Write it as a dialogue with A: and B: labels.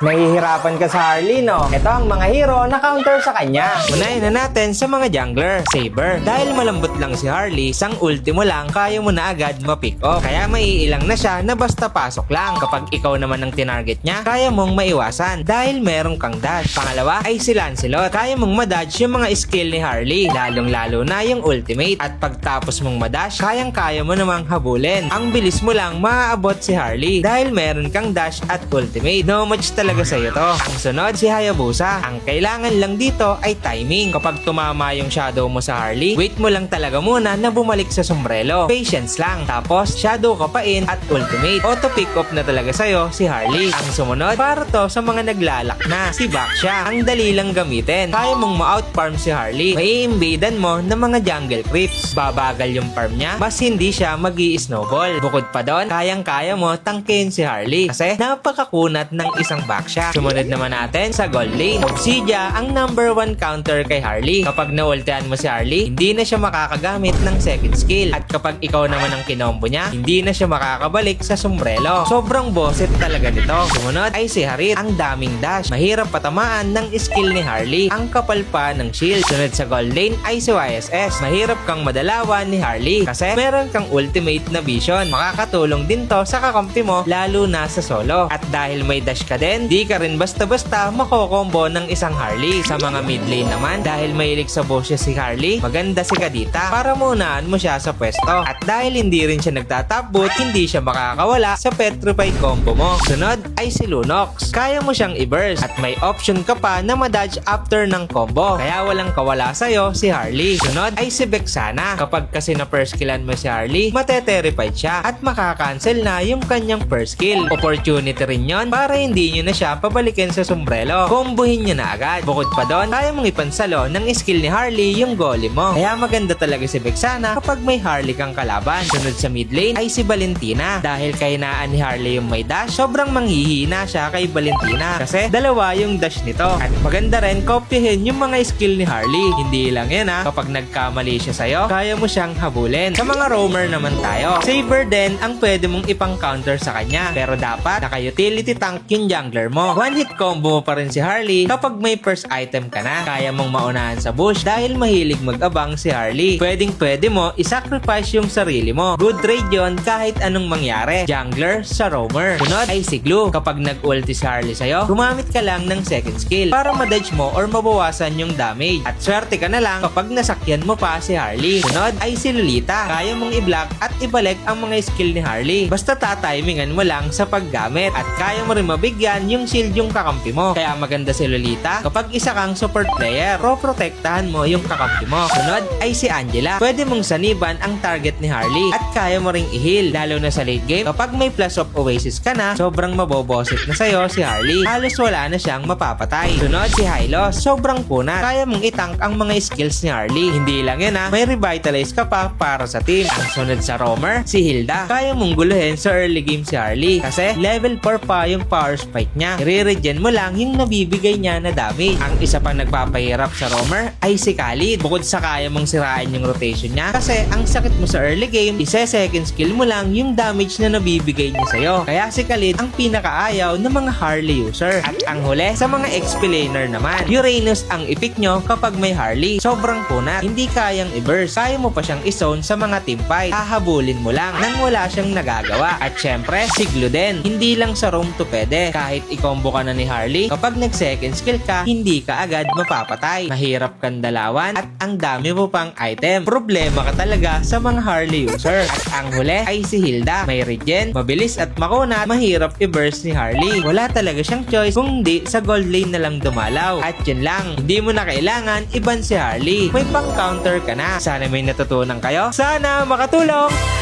A: Nahihirapan ka sa Harley, no? Ito ang mga hero na counter sa kanya. Unahin na natin sa mga jungler. Saber. Dahil malambot lang si Harley, sang ultimo lang kaya mo na agad ma-pick off. Kaya maiilang na siya na basta pasok lang. Kapag ikaw naman ang tinarget niya, kaya mong maiwasan dahil meron kang dash. Pangalawa ay si Lancelot. Kaya mong madodge yung mga skill ni Harley, lalong-lalo na yung ultimate. At pagtapos mong madash, kayang-kaya mo namang habulin. Ang bilis mo lang maaabot si Harley dahil meron kang dash at ultimate. No match talaga sa'yo to. Ang sunod si Hayabusa. Ang kailangan lang dito ay timing. Kapag tumama yung shadow mo sa Harley, wait mo lang talaga muna na bumalik sa sombrero. Patience lang. Tapos shadow ka pa in at ultimate. Auto pick up na talaga sa'yo si Harley. Ang sumunod para to sa mga naglalak na. Si Baksha. Ang dali lang gamitin. Kaya mong ma-outfarm si Harley. Mai-invadan mo ng mga jungle creeps. Babagal yung farm niya, mas hindi siya mag-i-snowball. Bukod pa doon, kayang-kaya mo tangkin si Harley kasi napakakunat ng isang Baksha. Sumunod naman natin sa gold lane. Obsidia ang number 1 counter kay Harley. Kapag naultihan mo si Harley, hindi na siya makakagamit ng second skill. At kapag ikaw naman ang kinombo niya, hindi na siya makakabalik sa sombrero. Sobrang boset talaga nito. Sumunod ay si Harit. Ang daming dash. Mahirap patamaan ng skill ni Harley. Ang kapal pa ng shield. Sunod sa gold lane ay si YSS. Mahirap kang madalawan ni Harley kasi meron kang ultimate na vision. Makakatulong din to sa kakampi mo lalo na sa solo. At dahil may dash ka din, di ka rin basta-basta makokombo ng isang Harley. Sa mga mid lane naman, dahil mahilig sa bosses si Harley, maganda si Kadita para maunaan mo siya sa pwesto. At dahil hindi rin siya nagtatap boot, hindi siya makakawala sa petrified combo mo. Sunod ay si Lunox. Kaya mo siyang i-burst at may option ka pa na madodge after ng combo. Kaya walang kawala sa'yo si Harley. Sunod ay si Vexana. Kapag kasi na first killan mo si Harley, mateterified siya at makakancel na yung kanyang first kill. Opportunity rin yon para hindi nyo na siya pabalikin sa sombrero. Kombohin nyo na agad. Bukod pa doon, kaya mong ipansalo ng skill ni Harley yung golem mo. Kaya maganda talaga si Vexana kapag may Harley kang kalaban. Sunod sa mid lane ay si Valentina. Dahil kahinaan ni Harley yung may dash, sobrang manghihina siya kay Valentina kasi dalawa yung dash nito. At maganda rin kopyahin yung mga skill ni Harley. Hindi lang yan kapag nagkamali siya sa'yo, kaya mo siyang habulin. Sa mga roamer naman tayo, Saber din ang pwede mong ipang counter sa kanya. Pero dapat naka-utility tank yung jungler mo. One hit combo mo pa rin si Harley kapag may first item ka na. Kaya mong maunahan sa bush dahil mahilig mag-abang si Harley. Pwede mo isacrifice yung sarili mo. Good trade yun kahit anong mangyari. Jungler sa roamer. Sunod ay si Glue. Kapag nag-ulti si Harley sa'yo, gumamit ka lang ng second skill para ma-dodge mo or mabawasan yung damage. At swerte ka na lang kapag nasakyan mo pa si Harley. Sunod ay si Lolita. Kaya mong i-block at ibalik ang mga skill ni Harley. Basta tatimingan mo lang sa paggamit. At kaya mo rin mabigyan yung shield yung kakampi mo. Kaya maganda si Lolita kapag isa kang support player. Pro-protektahan mo yung kakampi mo. Sunod ay si Angela. Pwede mong saniban ang target ni Harley at kaya mo ring i-heal. Lalo na sa late game, kapag may plus of Oasis ka na, sobrang mabobosit na sa'yo si Harley. Halos wala na siyang mapapatay. Sunod si Hylos. Sobrang kunat. Kaya mong itank ang mga skills ni Harley. Hindi lang yan may revitalize ka pa para sa team. Ang sunod sa roamer, si Hilda. Kaya mong guluhin sa early game si Harley kasi level 4 pa yung power spike niya. I-regen mo lang yung nabibigay niya na damage. Ang isa pang nagpapahirap sa roamer ay si Khalid. Bukod sa kaya mong sirain yung rotation niya kasi ang sakit mo sa early game, second skill mo lang yung damage na nabibigay niya sa'yo. Kaya si Khalid ang pinakaayaw ng mga Harley user. At ang huli sa mga XP laner naman, Uranus ang i-pick nyo kapag may Harley. Sobrang kunat. Hindi kayang i-burst. Kaya mo pa siyang i-zone sa mga teamfight. Hahabulin mo lang nang wala siyang nagagawa. At syempre, si Glue din. Hindi lang sa roam to pwede. Kahit i-combo ka na ni Harley, kapag nag-second skill ka, hindi ka agad mapapatay. Mahirap kang dalawan at ang dami mo pang item. Problema ka talaga sa mga Harley user. At ang huli ay si Hilda. May regen, mabilis at makunat, mahirap i-burst ni Harley. Wala talaga siyang choice kung di sa gold lane na lang dumalaw. At yun lang, hindi mo na kailangan iban si Harley. May pang counter ka na. Sana may natutunan kayo. Sana makatulong!